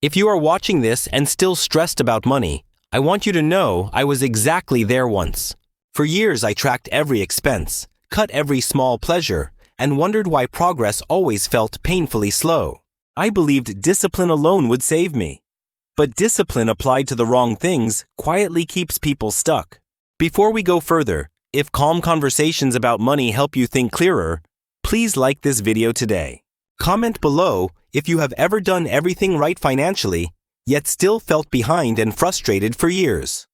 If you are watching this and still stressed about money, I want you to know I was exactly there once. For years I tracked every expense, cut every small pleasure, and wondered why progress always felt painfully slow. I believed discipline alone would save me. But discipline applied to the wrong things quietly keeps people stuck. Before we go further, if calm conversations about money help you think clearer, please like this video today. Comment below if you have ever done everything right financially, yet still felt behind and frustrated for years.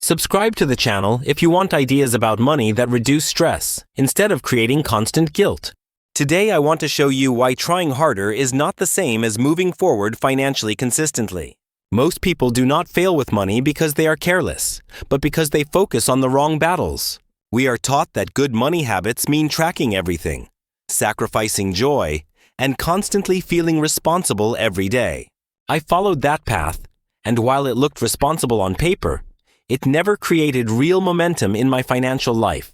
Subscribe to the channel if you want ideas about money that reduce stress, instead of creating constant guilt. Today I want to show you why trying harder is not the same as moving forward financially consistently. Most people do not fail with money because they are careless, but because they focus on the wrong battles. We are taught that good money habits mean tracking everything, sacrificing joy, and constantly feeling responsible every day. I followed that path, and while it looked responsible on paper, it never created real momentum in my financial life.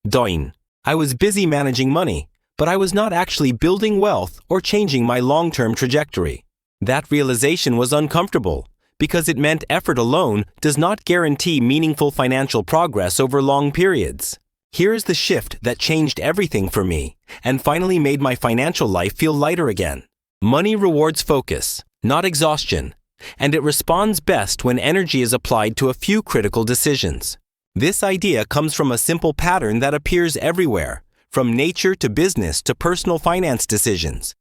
Doin. I was busy managing money, but I was not actually building wealth or changing my long-term trajectory. That realization was uncomfortable, because it meant effort alone does not guarantee meaningful financial progress over long periods. Here's the shift that changed everything for me, and finally made my financial life feel lighter again. Money rewards focus, not exhaustion, and it responds best when energy is applied to a few critical decisions. This idea comes from a simple pattern that appears everywhere, from nature to business to personal finance decisions.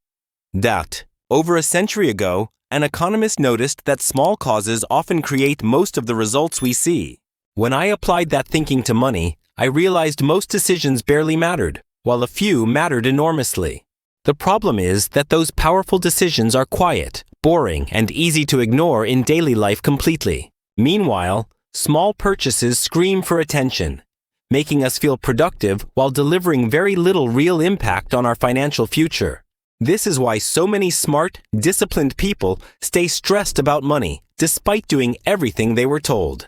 Over a century ago, an economist noticed that small causes often create most of the results we see. When I applied that thinking to money, I realized most decisions barely mattered, while a few mattered enormously. The problem is that those powerful decisions are quiet, boring, and easy to ignore in daily life completely. Meanwhile, small purchases scream for attention, making us feel productive while delivering very little real impact on our financial future. This is why so many smart, disciplined people stay stressed about money, despite doing everything they were told.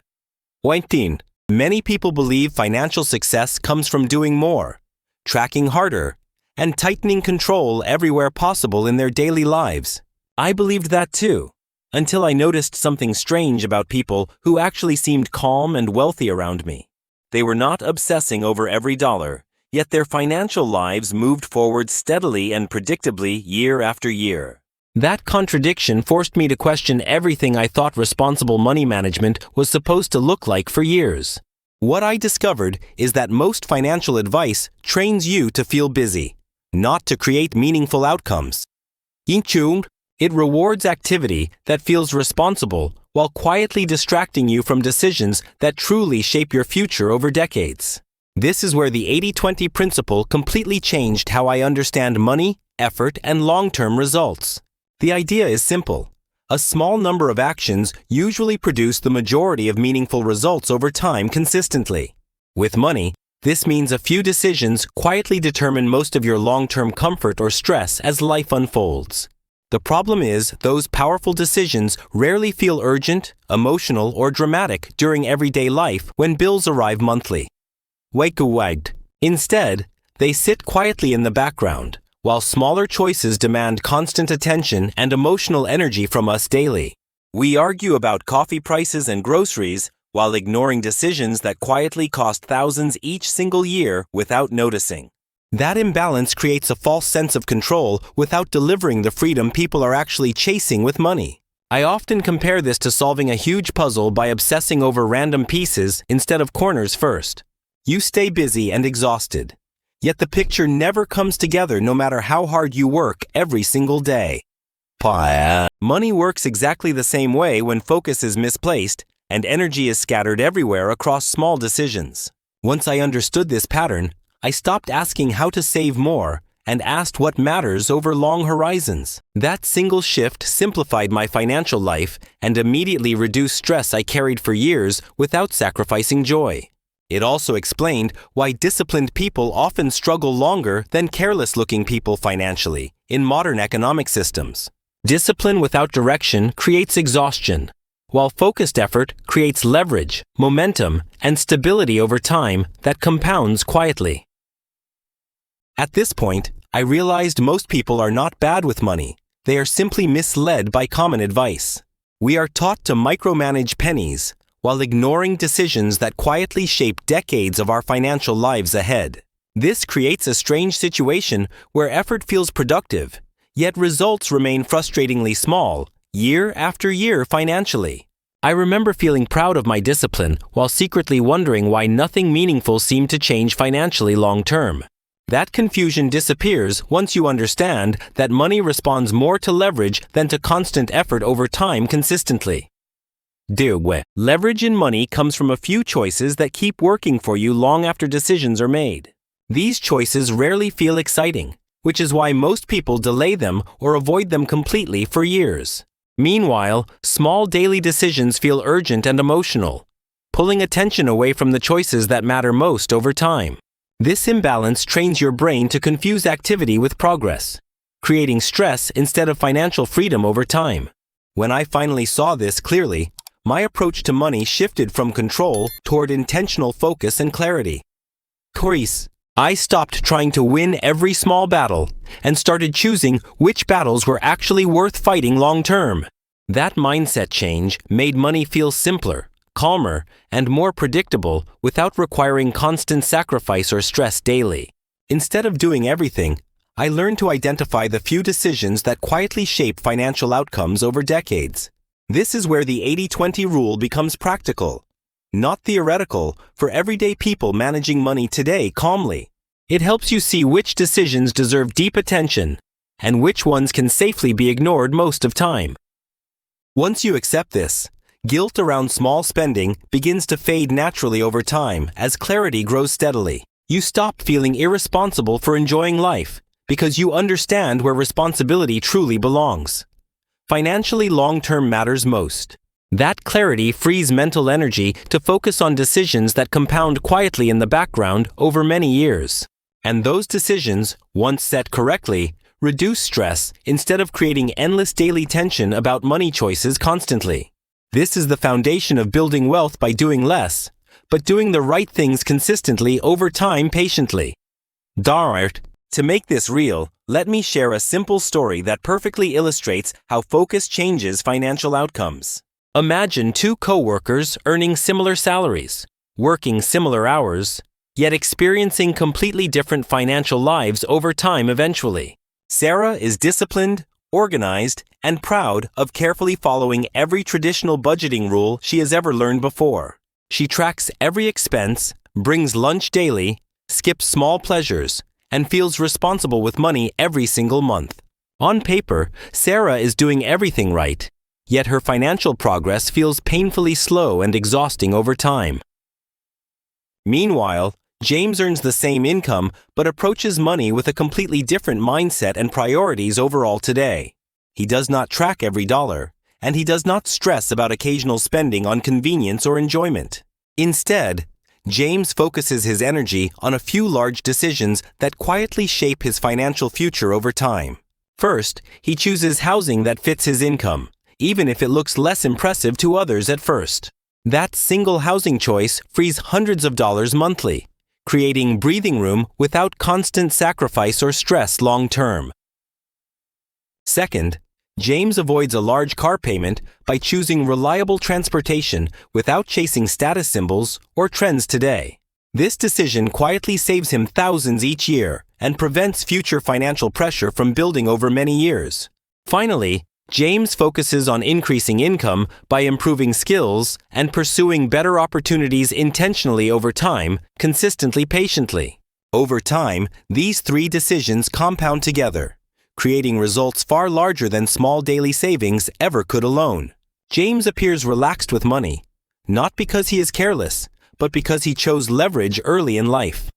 19. Many people believe financial success comes from doing more, tracking harder, and tightening control everywhere possible in their daily lives. I believed that too, until I noticed something strange about people who actually seemed calm and wealthy around me. They were not obsessing over every dollar, yet their financial lives moved forward steadily and predictably year after year. That contradiction forced me to question everything I thought responsible money management was supposed to look like for years. What I discovered is that most financial advice trains you to feel busy, not to create meaningful outcomes. It rewards activity that feels responsible while quietly distracting you from decisions that truly shape your future over decades. This is where the 80-20 principle completely changed how I understand money, effort, and long-term results. The idea is simple. A small number of actions usually produce the majority of meaningful results over time consistently. With money, this means a few decisions quietly determine most of your long-term comfort or stress as life unfolds. The problem is, those powerful decisions rarely feel urgent, emotional, or dramatic during everyday life when bills arrive monthly. Instead, they sit quietly in the background, while smaller choices demand constant attention and emotional energy from us daily. We argue about coffee prices and groceries while ignoring decisions that quietly cost thousands each single year without noticing. That imbalance creates a false sense of control without delivering the freedom people are actually chasing with money. I often compare this to solving a huge puzzle by obsessing over random pieces instead of corners first. You stay busy and exhausted, yet the picture never comes together no matter how hard you work every single day. Money works exactly the same way when focus is misplaced and energy is scattered everywhere across small decisions. Once I understood this pattern, I stopped asking how to save more and asked what matters over long horizons. That single shift simplified my financial life and immediately reduced stress I carried for years without sacrificing joy. It also explained why disciplined people often struggle longer than careless-looking people financially in modern economic systems. Discipline without direction creates exhaustion, while focused effort creates leverage, momentum, and stability over time that compounds quietly. At this point, I realized most people are not bad with money. They are simply misled by common advice. We are taught to micromanage pennies while ignoring decisions that quietly shape decades of our financial lives ahead. This creates a strange situation where effort feels productive, yet results remain frustratingly small, year after year financially. I remember feeling proud of my discipline while secretly wondering why nothing meaningful seemed to change financially long term. That confusion disappears once you understand that money responds more to leverage than to constant effort over time consistently. Leverage in money comes from a few choices that keep working for you long after decisions are made. These choices rarely feel exciting, which is why most people delay them or avoid them completely for years. Meanwhile, small daily decisions feel urgent and emotional, pulling attention away from the choices that matter most over time. This imbalance trains your brain to confuse activity with progress, creating stress instead of financial freedom over time. When I finally saw this clearly, my approach to money shifted from control toward intentional focus and clarity. I stopped trying to win every small battle and started choosing which battles were actually worth fighting long term. That mindset change made money feel simpler, calmer, and more predictable without requiring constant sacrifice or stress daily. Instead of doing everything, I learned to identify the few decisions that quietly shape financial outcomes over decades. This is where the 80-20 rule becomes practical, not theoretical, for everyday people managing money today calmly. It helps you see which decisions deserve deep attention and which ones can safely be ignored most of time. Once you accept this, guilt around small spending begins to fade naturally over time as clarity grows steadily. You stop feeling irresponsible for enjoying life because you understand where responsibility truly belongs. Financially, long-term matters most. That clarity frees mental energy to focus on decisions that compound quietly in the background over many years. And those decisions, once set correctly, reduce stress instead of creating endless daily tension about money choices constantly. This is the foundation of building wealth by doing less, but doing the right things consistently over time patiently. To make this real, let me share a simple story that perfectly illustrates how focus changes financial outcomes. Imagine two co-workers earning similar salaries, working similar hours, yet experiencing completely different financial lives over time eventually. Sarah is disciplined, organized, and proud of carefully following every traditional budgeting rule she has ever learned before. She tracks every expense, brings lunch daily, skips small pleasures, and feels responsible with money every single month. On paper, Sarah is doing everything right, yet her financial progress feels painfully slow and exhausting over time. Meanwhile, James earns the same income but approaches money with a completely different mindset and priorities overall today. He does not track every dollar, and he does not stress about occasional spending on convenience or enjoyment. Instead, James focuses his energy on a few large decisions that quietly shape his financial future over time. First, he chooses housing that fits his income, even if it looks less impressive to others at first. That single housing choice frees hundreds of dollars monthly, creating breathing room without constant sacrifice or stress long term. Second, James avoids a large car payment by choosing reliable transportation without chasing status symbols or trends today. This decision quietly saves him thousands each year and prevents future financial pressure from building over many years. Finally, James focuses on increasing income by improving skills and pursuing better opportunities intentionally over time, consistently, patiently. Over time, these three decisions compound together, creating results far larger than small daily savings ever could alone. James appears relaxed with money, not because he is careless, but because he chose leverage early in life.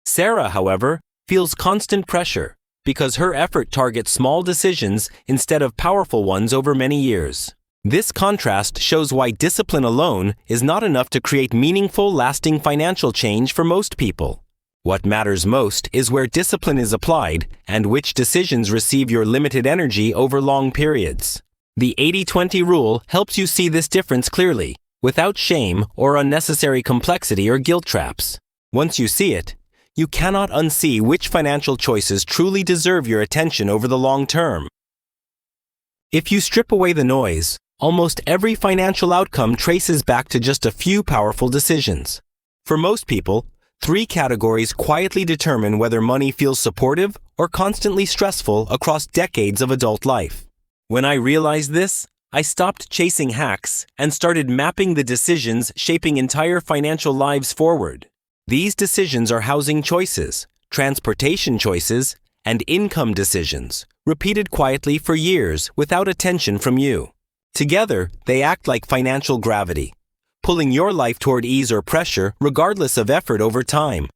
Sarah, however, feels constant pressure because her effort targets small decisions instead of powerful ones over many years. This contrast shows why discipline alone is not enough to create meaningful, lasting financial change for most people. What matters most is where discipline is applied and which decisions receive your limited energy over long periods. The 80-20 rule helps you see this difference clearly, without shame or unnecessary complexity or guilt traps. Once you see it, you cannot unsee which financial choices truly deserve your attention over the long term. If you strip away the noise, almost every financial outcome traces back to just a few powerful decisions. For most people, 3 categories quietly determine whether money feels supportive or constantly stressful across decades of adult life. When I realized this, I stopped chasing hacks and started mapping the decisions shaping entire financial lives forward. These decisions are housing choices, transportation choices, and income decisions, repeated quietly for years without attention from you. Together, they act like financial gravity, pulling your life toward ease or pressure regardless of effort over time.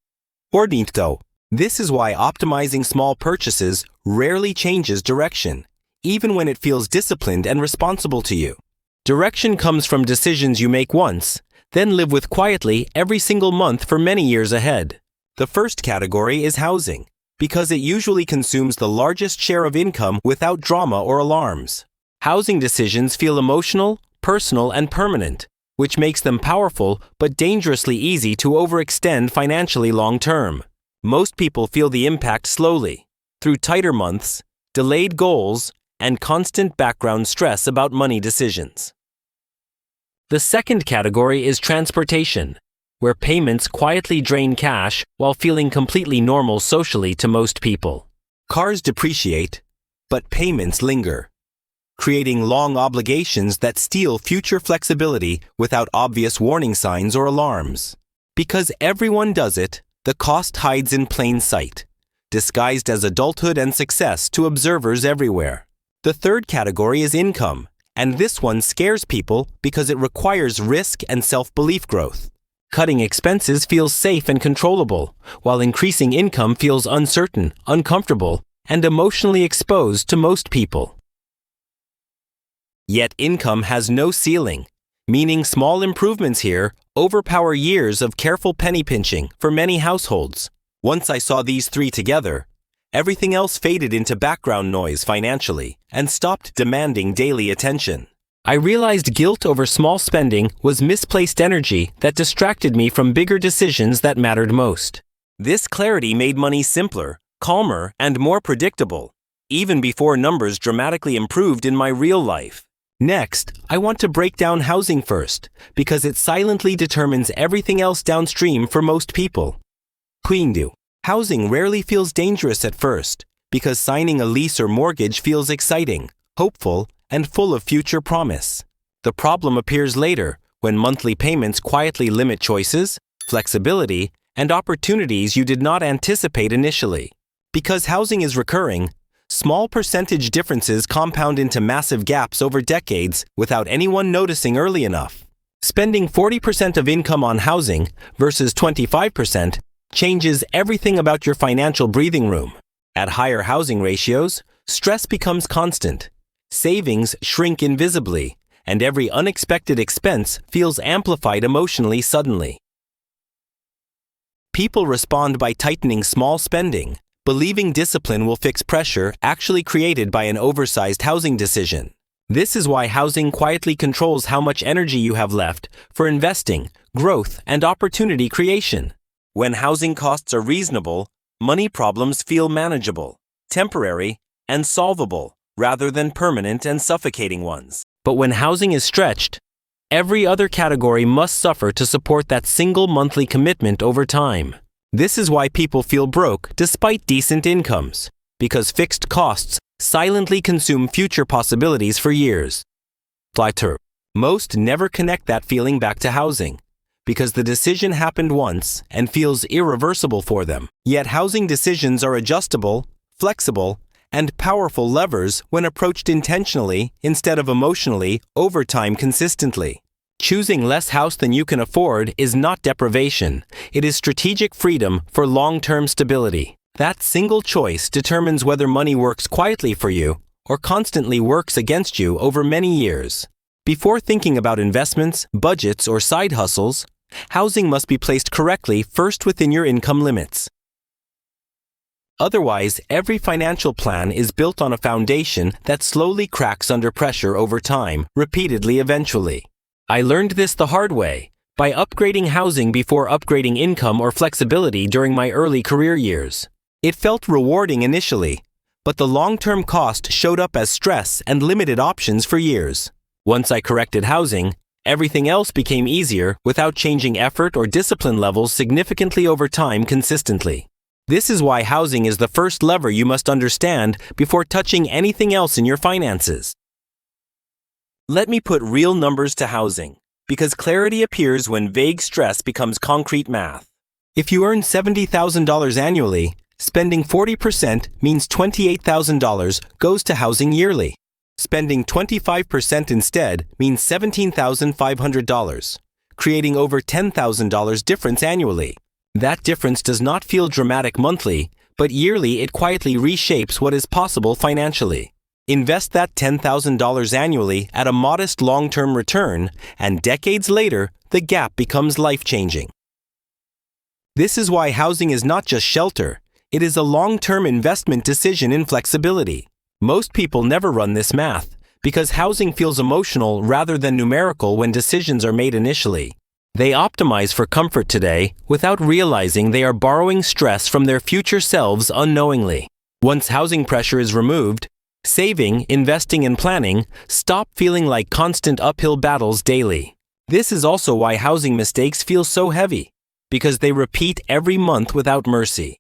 Ordinto. This is why optimizing small purchases rarely changes direction, even when it feels disciplined and responsible to you. Direction comes from decisions you make once, then live with quietly every single month for many years ahead. The first category is housing, because it usually consumes the largest share of income without drama or alarms. Housing decisions feel emotional, personal, and permanent, which makes them powerful but dangerously easy to overextend financially long term. Most people feel the impact slowly, through tighter months, delayed goals, and constant background stress about money decisions. The second category is transportation, where payments quietly drain cash while feeling completely normal socially to most people. Cars depreciate, but payments linger, creating long obligations that steal future flexibility without obvious warning signs or alarms. Because everyone does it, the cost hides in plain sight, disguised as adulthood and success to observers everywhere. The third category is income, and this one scares people because it requires risk and self-belief growth. Cutting expenses feels safe and controllable, while increasing income feels uncertain, uncomfortable, and emotionally exposed to most people. Yet income has no ceiling, meaning small improvements here overpower years of careful penny pinching for many households. Once I saw these 3 together, everything else faded into background noise financially and stopped demanding daily attention. I realized guilt over small spending was misplaced energy that distracted me from bigger decisions that mattered most. This clarity made money simpler, calmer, and more predictable, even before numbers dramatically improved in my real life. Next, I want to break down housing first, because it silently determines everything else downstream for most people. Quindi, housing rarely feels dangerous at first, because signing a lease or mortgage feels exciting, hopeful, and full of future promise. The problem appears later, when monthly payments quietly limit choices, flexibility, and opportunities you did not anticipate initially. Because housing is recurring, small percentage differences compound into massive gaps over decades without anyone noticing early enough. Spending 40% of income on housing versus 25% changes everything about your financial breathing room. At higher housing ratios, stress becomes constant. Savings shrink invisibly, and every unexpected expense feels amplified emotionally suddenly. People respond by tightening small spending, believing discipline will fix pressure actually created by an oversized housing decision. This is why housing quietly controls how much energy you have left for investing, growth, and opportunity creation. When housing costs are reasonable, money problems feel manageable, temporary, and solvable, rather than permanent and suffocating ones. But when housing is stretched, every other category must suffer to support that single monthly commitment over time. This is why people feel broke despite decent incomes, because fixed costs silently consume future possibilities for years. Most never connect that feeling back to housing, because the decision happened once and feels irreversible for them. Yet housing decisions are adjustable, flexible, and powerful levers when approached intentionally instead of emotionally over time consistently. Choosing less house than you can afford is not deprivation. It is strategic freedom for long-term stability. That single choice determines whether money works quietly for you or constantly works against you over many years. Before thinking about investments, budgets, or side hustles, housing must be placed correctly first within your income limits. Otherwise, every financial plan is built on a foundation that slowly cracks under pressure over time, repeatedly eventually. I learned this the hard way, by upgrading housing before upgrading income or flexibility during my early career years. It felt rewarding initially, but the long-term cost showed up as stress and limited options for years. Once I corrected housing, everything else became easier without changing effort or discipline levels significantly over time consistently. This is why housing is the first lever you must understand before touching anything else in your finances. Let me put real numbers to housing, because clarity appears when vague stress becomes concrete math. If you earn $70,000 annually, spending 40% means $28,000 goes to housing yearly. Spending 25% instead means $17,500, creating over $10,000 difference annually. That difference does not feel dramatic monthly, but yearly it quietly reshapes what is possible financially. Invest that $10,000 annually at a modest long-term return, and decades later, the gap becomes life-changing. This is why housing is not just shelter, it is a long-term investment decision in flexibility. Most people never run this math, because housing feels emotional rather than numerical when decisions are made initially. They optimize for comfort today without realizing they are borrowing stress from their future selves unknowingly. Once housing pressure is removed, saving, investing, and planning stop feeling like constant uphill battles daily. This is also why housing mistakes feel so heavy, because they repeat every month without mercy.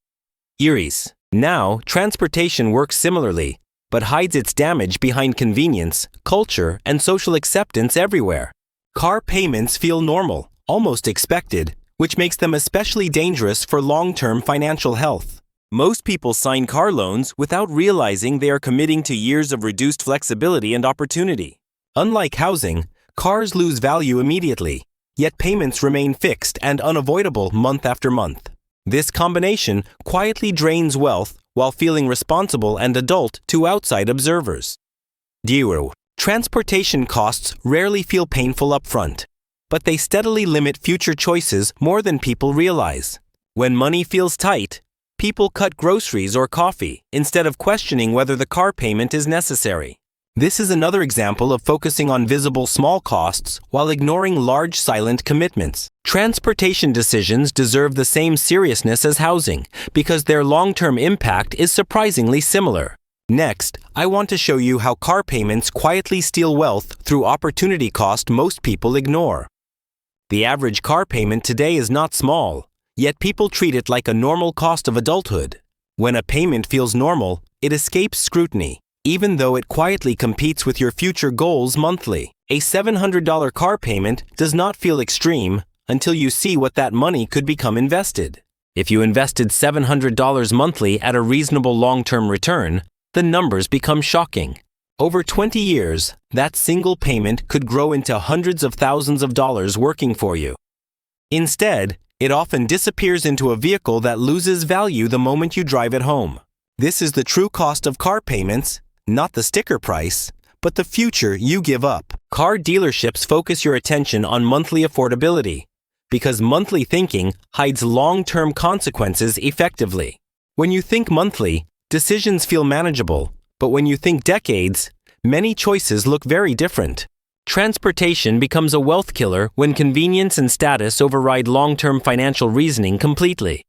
ERIES. Now, transportation works similarly, but hides its damage behind convenience, culture, and social acceptance everywhere. Car payments feel normal, almost expected, which makes them especially dangerous for long-term financial health. Most people sign car loans without realizing they are committing to years of reduced flexibility and opportunity. Unlike housing, cars lose value immediately, yet payments remain fixed and unavoidable month after month. This combination quietly drains wealth while feeling responsible and adult to outside observers. Zero. Transportation costs rarely feel painful upfront, but they steadily limit future choices more than people realize. When money feels tight, people cut groceries or coffee instead of questioning whether the car payment is necessary. This is another example of focusing on visible small costs while ignoring large silent commitments. Transportation decisions deserve the same seriousness as housing because their long-term impact is surprisingly similar. Next, I want to show you how car payments quietly steal wealth through opportunity cost most people ignore. The average car payment today is not small, yet people treat it like a normal cost of adulthood. When a payment feels normal, it escapes scrutiny, even though it quietly competes with your future goals monthly. A $700 car payment does not feel extreme until you see what that money could become invested. If you invested $700 monthly at a reasonable long-term return, the numbers become shocking. Over 20 years, that single payment could grow into hundreds of thousands of dollars working for you. Instead, it often disappears into a vehicle that loses value the moment you drive it home. This is the true cost of car payments, not the sticker price, but the future you give up. Car dealerships focus your attention on monthly affordability, because monthly thinking hides long-term consequences effectively. When you think monthly, decisions feel manageable, but when you think decades, many choices look very different. Transportation becomes a wealth killer when convenience and status override long-term financial reasoning completely.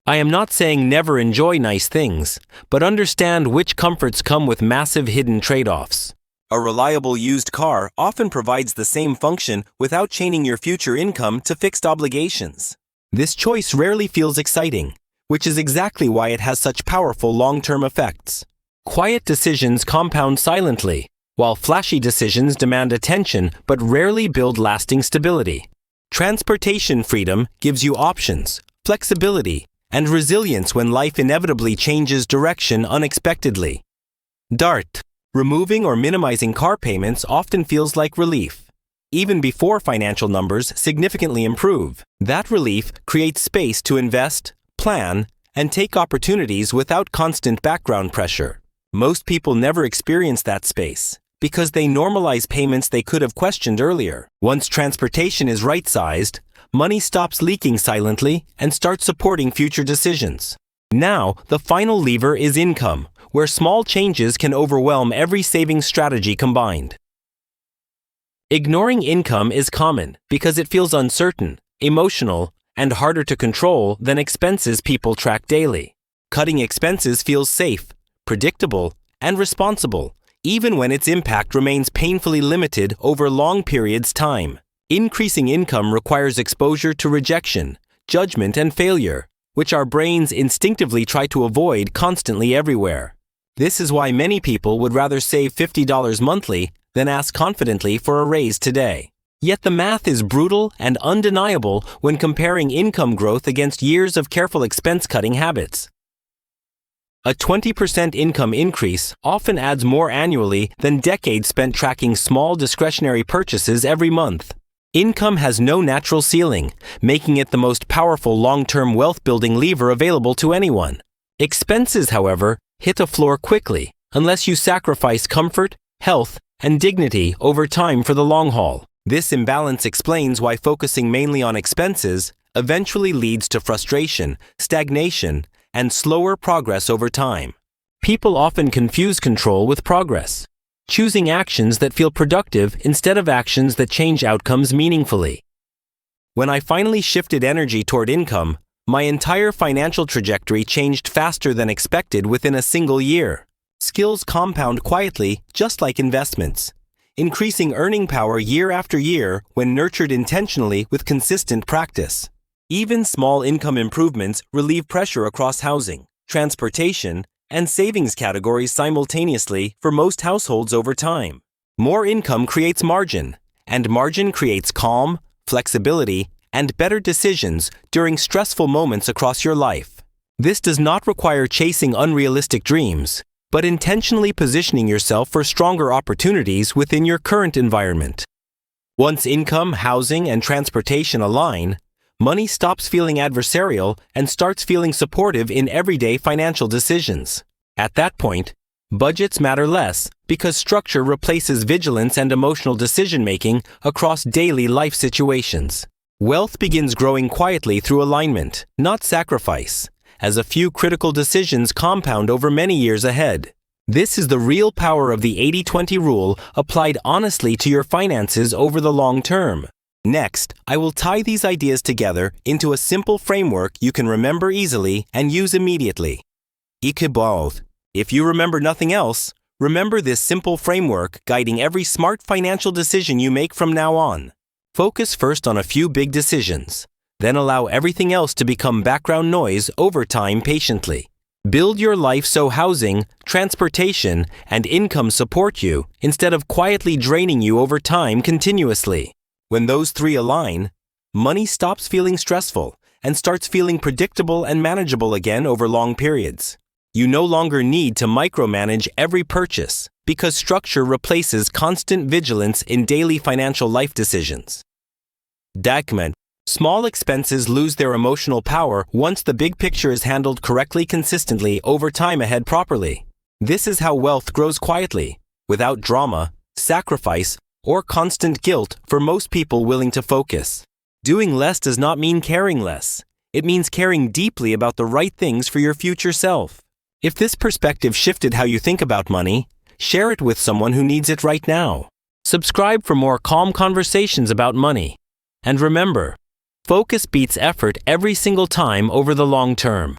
I am not saying never enjoy nice things, but understand which comforts come with massive hidden trade-offs. A reliable used car often provides the same function without chaining your future income to fixed obligations. This choice rarely feels exciting, which is exactly why it has such powerful long-term effects. Quiet decisions compound silently, while flashy decisions demand attention but rarely build lasting stability. Transportation freedom gives you options, flexibility, and resilience when life inevitably changes direction unexpectedly. DART. Removing or minimizing car payments often feels like relief. Even before financial numbers significantly improve, that relief creates space to invest, plan, and take opportunities without constant background pressure. Most people never experience that space because they normalize payments they could have questioned earlier. Once transportation is right-sized, money stops leaking silently and starts supporting future decisions. Now, the final lever is income, where small changes can overwhelm every saving strategy combined. Ignoring income is common because it feels uncertain, emotional, and harder to control than expenses people track daily. Cutting expenses feels safe, predictable, and responsible, even when its impact remains painfully limited over long periods of time. Increasing income requires exposure to rejection, judgment, and failure, which our brains instinctively try to avoid constantly everywhere. This is why many people would rather save $50 monthly than ask confidently for a raise today. Yet the math is brutal and undeniable when comparing income growth against years of careful expense-cutting habits. A 20% income increase often adds more annually than decades spent tracking small discretionary purchases every month. Income has no natural ceiling, making it the most powerful long-term wealth-building lever available to anyone. Expenses, however, hit a floor quickly unless you sacrifice comfort, health, and dignity over time for the long haul. This imbalance explains why focusing mainly on expenses eventually leads to frustration, stagnation, and slower progress over time. People often confuse control with progress, choosing actions that feel productive instead of actions that change outcomes meaningfully. When I finally shifted energy toward income, my entire financial trajectory changed faster than expected within a single year. Skills compound quietly, just like investments, increasing earning power year after year when nurtured intentionally with consistent practice. Even small income improvements relieve pressure across housing, transportation, and savings categories simultaneously for most households over time. More income creates margin, and margin creates calm, flexibility, and better decisions during stressful moments across your life. This does not require chasing unrealistic dreams, but intentionally positioning yourself for stronger opportunities within your current environment. Once income, housing, and transportation align, money stops feeling adversarial and starts feeling supportive in everyday financial decisions. At that point, budgets matter less because structure replaces vigilance and emotional decision-making across daily life situations. Wealth begins growing quietly through alignment, not sacrifice, as a few critical decisions compound over many years ahead. This is the real power of the 80-20 rule applied honestly to your finances over the long term. Next, I will tie these ideas together into a simple framework you can remember easily and use immediately. Ikiboth. If you remember nothing else, remember this simple framework guiding every smart financial decision you make from now on. Focus first on a few big decisions, then allow everything else to become background noise over time patiently. Build your life so housing, transportation, and income support you instead of quietly draining you over time continuously. When those three align, money stops feeling stressful and starts feeling predictable and manageable again over long periods. You no longer need to micromanage every purchase because structure replaces constant vigilance in daily financial life decisions. Document. Small expenses lose their emotional power once the big picture is handled correctly consistently over time ahead properly. This is how wealth grows quietly, without drama, sacrifice, or constant guilt for most people willing to focus. Doing less does not mean caring less. It means caring deeply about the right things for your future self. If this perspective shifted how you think about money, share it with someone who needs it right now. Subscribe for more calm conversations about money. And remember, focus beats effort every single time over the long term.